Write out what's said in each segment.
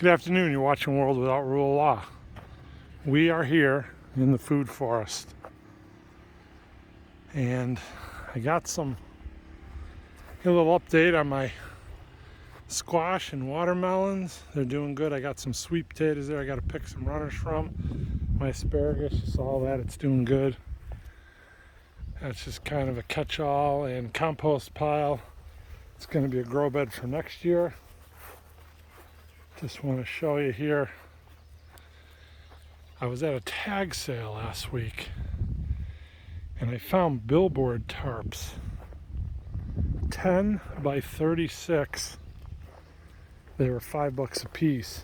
Good afternoon. You're watching World Without Rule of Law. We are here in the food forest, and I got a little update on my squash and watermelons. They're doing good. I got some sweet potatoes there. I got to pick some runners from. My asparagus, you saw that. It's doing good. That's just kind of a catch-all and compost pile. It's going to be a grow bed for next year. Just want to show you here. I was at a tag sale last week and I found billboard tarps, 10 by 36. They were $5 a piece.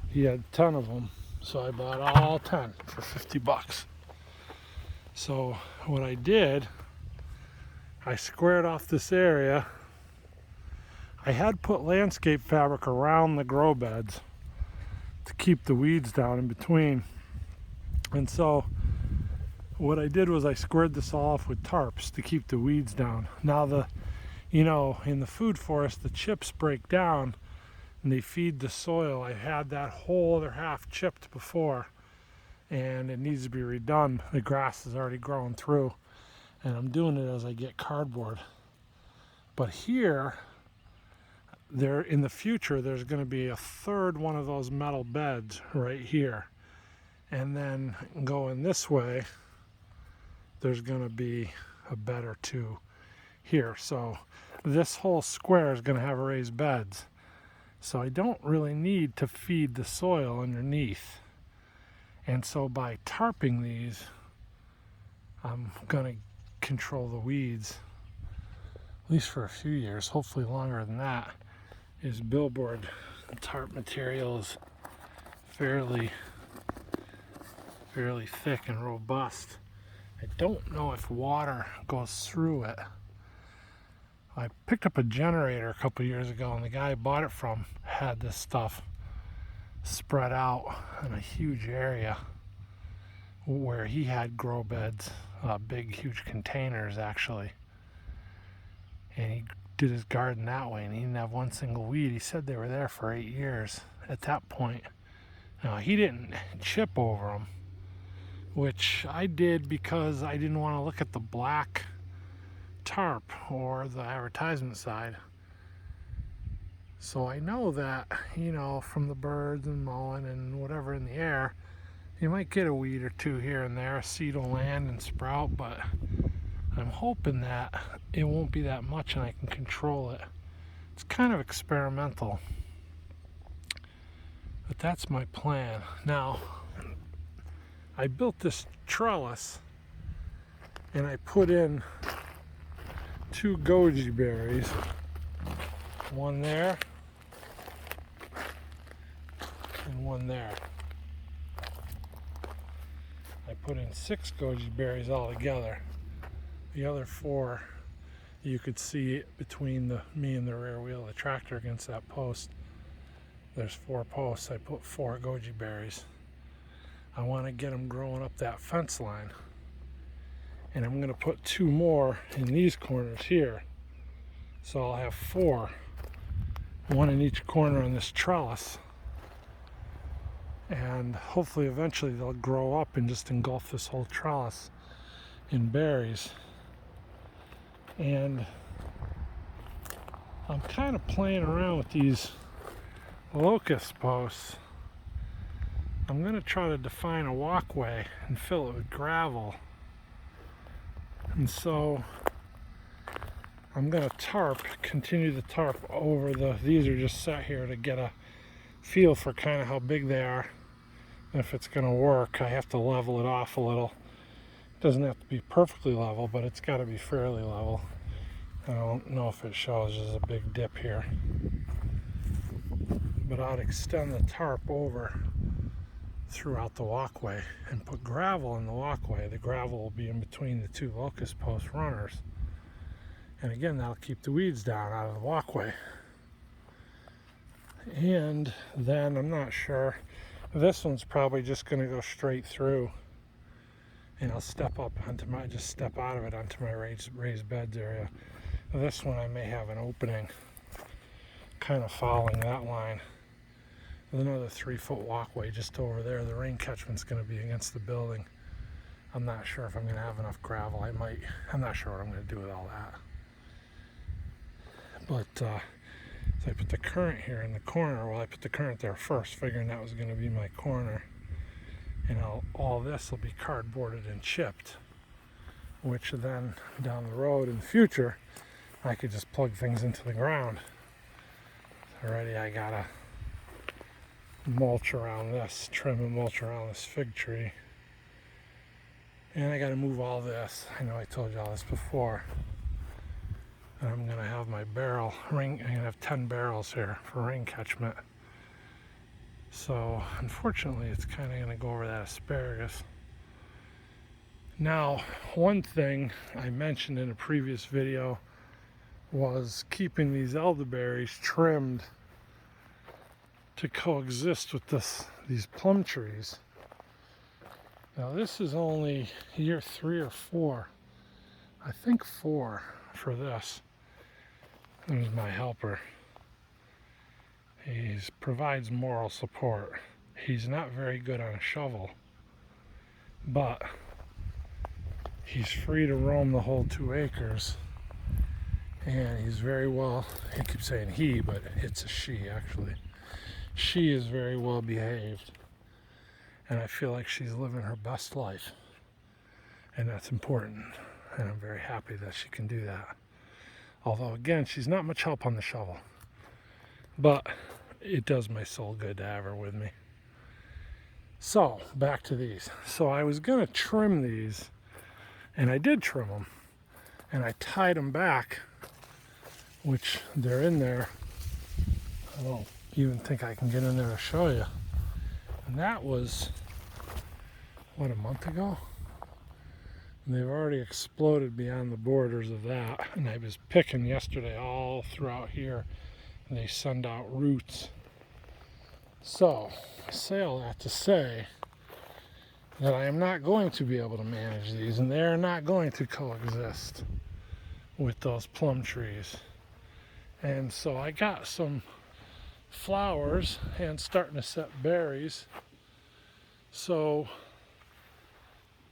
He had 10 of them, so I bought all 10 for $50. So what I did, I squared off this area. I had put landscape fabric around the grow beds to keep the weeds down in between. And so what I did was I squared this all off with tarps to keep the weeds down. Now in the food forest, the chips break down and they feed the soil. I had that whole other half chipped before and it needs to be redone. The grass is already growing through and I'm doing it as I get cardboard. But here, in the future, there's going to be a third one of those metal beds right here. And then going this way, there's going to be a bed or two here. So this whole square is going to have raised beds. So I don't really need to feed the soil underneath. And so by tarping these, I'm going to control the weeds, at least for a few years, hopefully longer than that. Is billboard tarp material is fairly thick and robust. I don't know if water goes through it. I picked up a generator a couple years ago and the guy I bought it from had this stuff spread out in a huge area where he had grow beds, big huge containers actually, and he did his garden that way and he didn't have one single weed. He said they were there for 8 years at that point. Now he didn't chip over them, which I did because I didn't want to look at the black tarp or the advertisement side. So I know that, from the birds and mowing and whatever in the air, you might get a weed or two here and there. A seed will land and sprout, but I'm hoping that it won't be that much and I can control it. It's kind of experimental, but that's my plan. Now, I built this trellis and I put in 2 goji berries, one there and one there. I put in 6 goji berries all together. The other 4, you could see between me and the rear wheel of the tractor against that post. There's 4 posts. I put 4 goji berries. I want to get them growing up that fence line. And I'm going to put 2 more in these corners here. So I'll have 4. 1 in each corner on this trellis. And hopefully eventually they'll grow up and just engulf this whole trellis in berries. And I'm kind of playing around with these locust posts. I'm going to try to define a walkway and fill it with gravel. And so I'm going to continue the tarp over these are just set here to get a feel for kind of how big they are. And if it's going to work, I have to level it off a little. It doesn't have to be perfectly level, but it's got to be fairly level. I don't know if it shows, there's a big dip here. But I'd extend the tarp over throughout the walkway and put gravel in the walkway. The gravel will be in between the 2 locust post runners. And again, that'll keep the weeds down out of the walkway. And then I'm not sure. This one's probably just going to go straight through. And I'll step out of it onto my raised beds area. This one I may have an opening kind of following that line There's another 3-foot walkway just over there. The rain catchment's going to be against the building. I'm not sure if I'm going to have enough gravel. I'm not sure what I'm going to do with all that. But so I put the current here in the corner. Well, I put the current there first, figuring that was going to be my corner. And all this will be cardboarded and chipped, which then down the road in the future, I could just plug things into the ground. Already I got to mulch around this, trim and mulch around this fig tree. And I got to move all this. I know I told you all this before. And I'm going to have my barrel ring. I'm going to have 10 barrels here for rain catchment. So unfortunately, it's kind of going to go over that asparagus. Now, one thing I mentioned in a previous video was keeping these elderberries trimmed to coexist with these plum trees. Now this is only year 3 or 4. I think 4 for this. There's my helper. He provides moral support. He's not very good on a shovel, but he's free to roam the whole 2 acres. And he's very well, I keep saying he, but it's a she actually. She is very well behaved. And I feel like she's living her best life. And that's important. And I'm very happy that she can do that. Although again, she's not much help on the shovel. But it does my soul good to have her with me. So, back to these. So I was going to trim these, and I did trim them. And I tied them back, which they're in there. I don't even think I can get in there to show you. And that was, what, a month ago? And they've already exploded beyond the borders of that. And I was picking yesterday all throughout here. And they send out roots. So, I say all that to say that I am not going to be able to manage these. And they are not going to coexist with those plum trees. And so I got some flowers and starting to set berries. So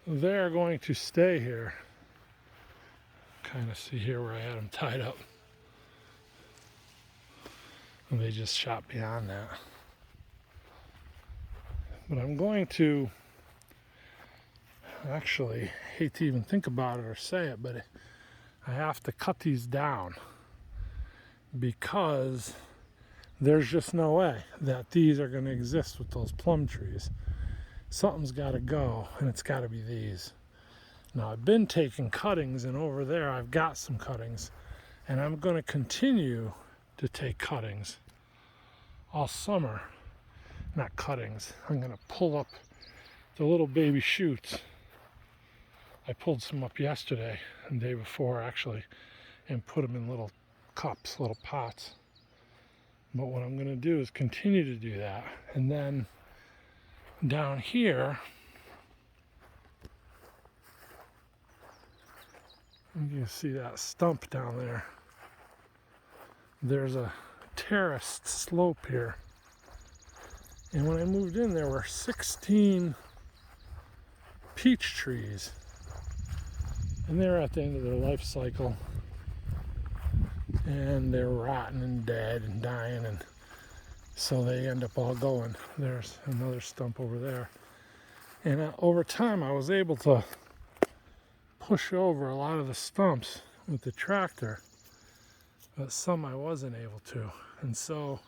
they're going to stay here. Kind of see here where I had them tied up. And they just shot beyond that. But I'm going to, actually, hate to even think about it or say it, but I have to cut these down because there's just no way that these are going to exist with those plum trees. Something's got to go, and it's got to be these. Now, I've been taking cuttings, and over there I've got some cuttings, and I'm going to continue to take cuttings all summer. Not cuttings. I'm going to pull up the little baby shoots. I pulled some up yesterday, and the day before actually, and put them in little cups, little pots. But what I'm going to do is continue to do that. And then down here, you can see that stump down there. There's a terraced slope here. And when I moved in, there were 16 peach trees. And they're at the end of their life cycle. And they're rotten and dead and dying, and so they end up all going. There's another stump over there. And over time, I was able to push over a lot of the stumps with the tractor, but some I wasn't able to. And so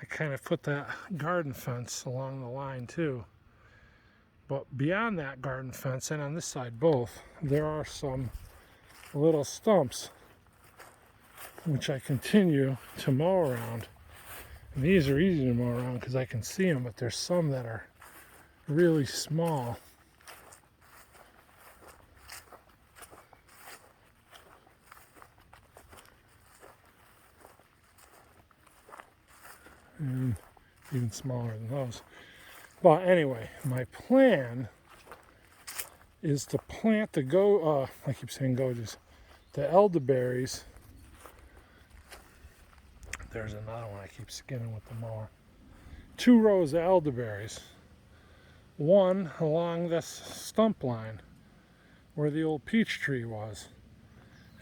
I kind of put that garden fence along the line too. But beyond that garden fence, and on this side both, there are some little stumps which I continue to mow around. And these are easy to mow around because I can see them, but there's some that are really small. And even smaller than those. But anyway, my plan is to plant the I keep saying gojas, the elderberries. There's another one I keep skinning with the mower. 2 rows of elderberries. One along this stump line where the old peach tree was.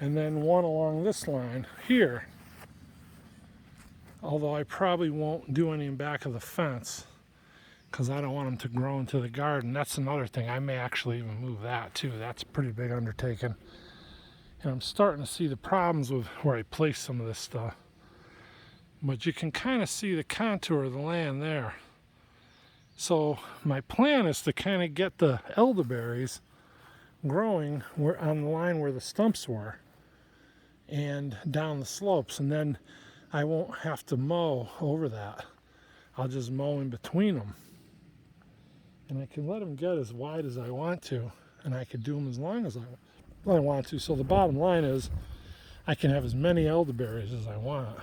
And then one along this line here. Although I probably won't do any in back of the fence because I don't want them to grow into the garden. That's another thing. I may actually even move that too. That's a pretty big undertaking. And I'm starting to see the problems with where I place some of this stuff. But you can kind of see the contour of the land there. So my plan is to kind of get the elderberries growing on the line where the stumps were and down the slopes, and then I won't have to mow over that. I'll just mow in between them, and I can let them get as wide as I want to, and I can do them as long as I want to. So the bottom line is I can have as many elderberries as I want,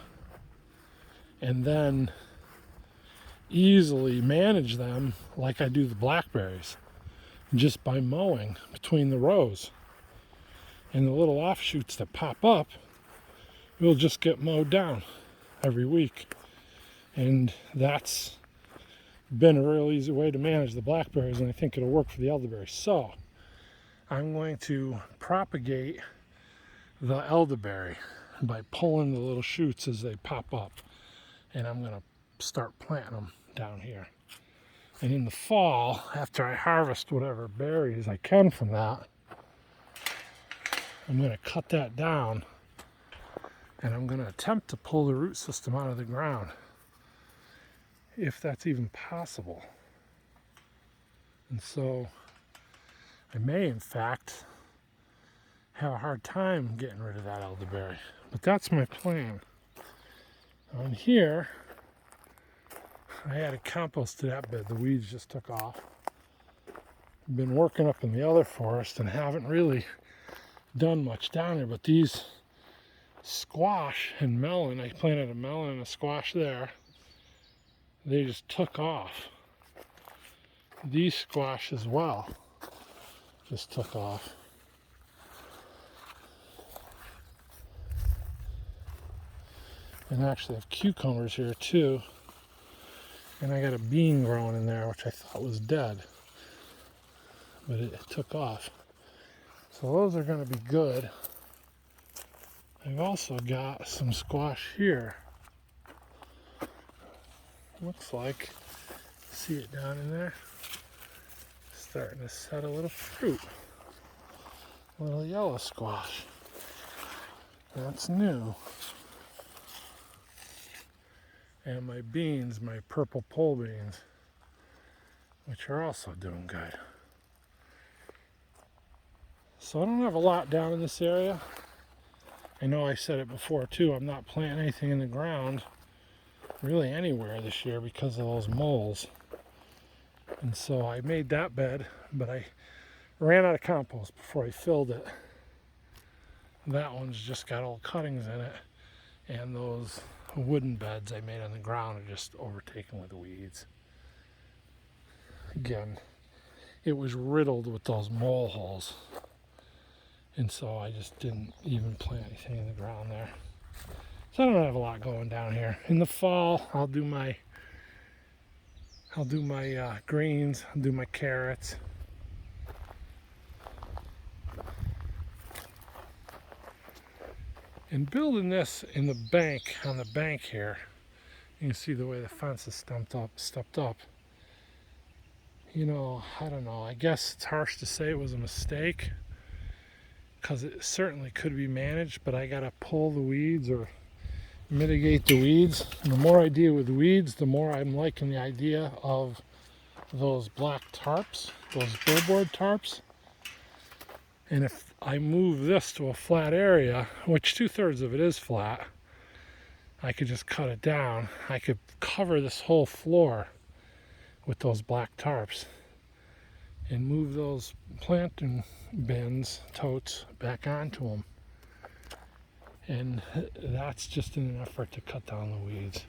and then easily manage them like I do the blackberries, just by mowing between the rows. And the little offshoots that pop up will just get mowed down every week. And that's been a real easy way to manage the blackberries, and I think it'll work for the elderberries. So I'm going to propagate the elderberry by pulling the little shoots as they pop up, and I'm going to start planting them down here. And in the fall, after I harvest whatever berries I can from that, I'm going to cut that down, and I'm going to attempt to pull the root system out of the ground, if that's even possible. And so I may, in fact, have a hard time getting rid of that elderberry. But that's my plan. On here, I added compost to that bed. The weeds just took off. I've been working up in the other forest and haven't really done much down there, but these squash and melon, I planted a melon and a squash there, they just took off. These squash as well just took off. And actually I have cucumbers here too. And I got a bean growing in there, which I thought was dead, but it took off. So those are going to be good. I've also got some squash here. Looks like, see it down in there? Starting to set a little fruit. A little yellow squash. That's new. And my beans, my purple pole beans, which are also doing good. So I don't have a lot down in this area. I know I said it before too, I'm not planting anything in the ground really anywhere this year because of those moles. And so I made that bed, but I ran out of compost before I filled it. That one's just got old cuttings in it, and those wooden beds I made on the ground are just overtaken with weeds. Again, it was riddled with those mole holes, and so I just didn't even plant anything in the ground there. So I don't have a lot going down here. In the fall, I'll do my greens, I'll do my carrots. And building this in the bank, on the bank here, you can see the way the fence is stepped up. You know, I don't know, I guess it's harsh to say it was a mistake, because it certainly could be managed, but I gotta pull the weeds or mitigate the weeds. And the more I deal with weeds, the more I'm liking the idea of those black tarps, those billboard tarps. And if I move this to a flat area, which 2/3 of it is flat, I could just cut it down. I could cover this whole floor with those black tarps and move those planting bins, totes, back onto them. And that's just in an effort to cut down the weeds.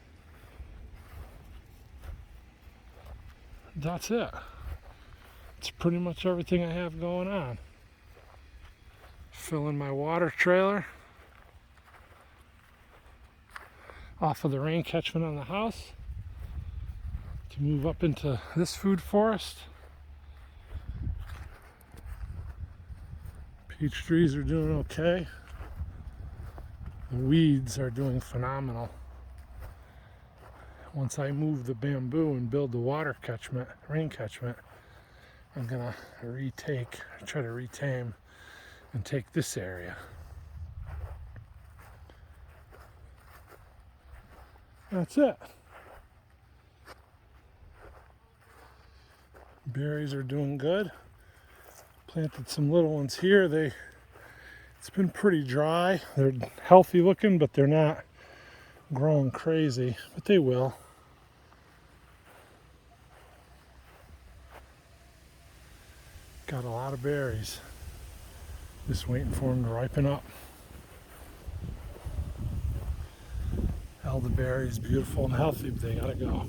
That's it. It's pretty much everything I have going on. Filling my water trailer off of the rain catchment on the house. to move up into this food forest. Peach trees are doing okay. The weeds are doing phenomenal. Once I move the bamboo and build the water catchment, rain catchment, I'm gonna try to retame and take this area. That's it. Berries are doing good. Planted some little ones here. It's been pretty dry. They're healthy looking, but they're not growing crazy, but they will. Got a lot of berries. Just waiting for them to ripen up. Elderberry's beautiful and healthy, but they gotta go.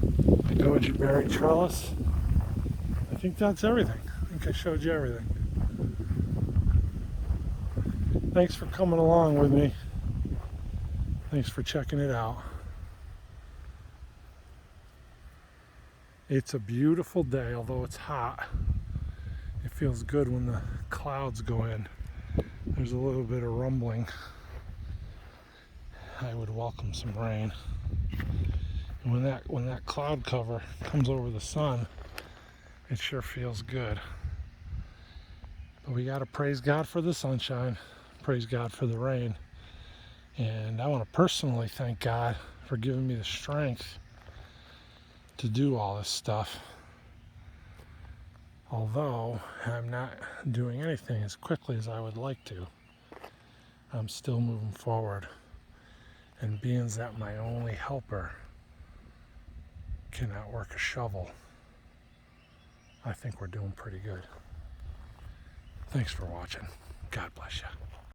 The goji berry trellis. I think that's everything. I think I showed you everything. Thanks for coming along with me. Thanks for checking it out. It's a beautiful day, although it's hot. It feels good when the clouds go in. There's a little bit of rumbling. I would welcome some rain. And when that cloud cover comes over the sun, it sure feels good. But we gotta praise God for the sunshine, praise God for the rain. And I want to personally thank God for giving me the strength to do all this stuff. Although I'm not doing anything as quickly as I would like to, I'm still moving forward. And being that my only helper cannot work a shovel, I think we're doing pretty good. Thanks for watching. God bless you.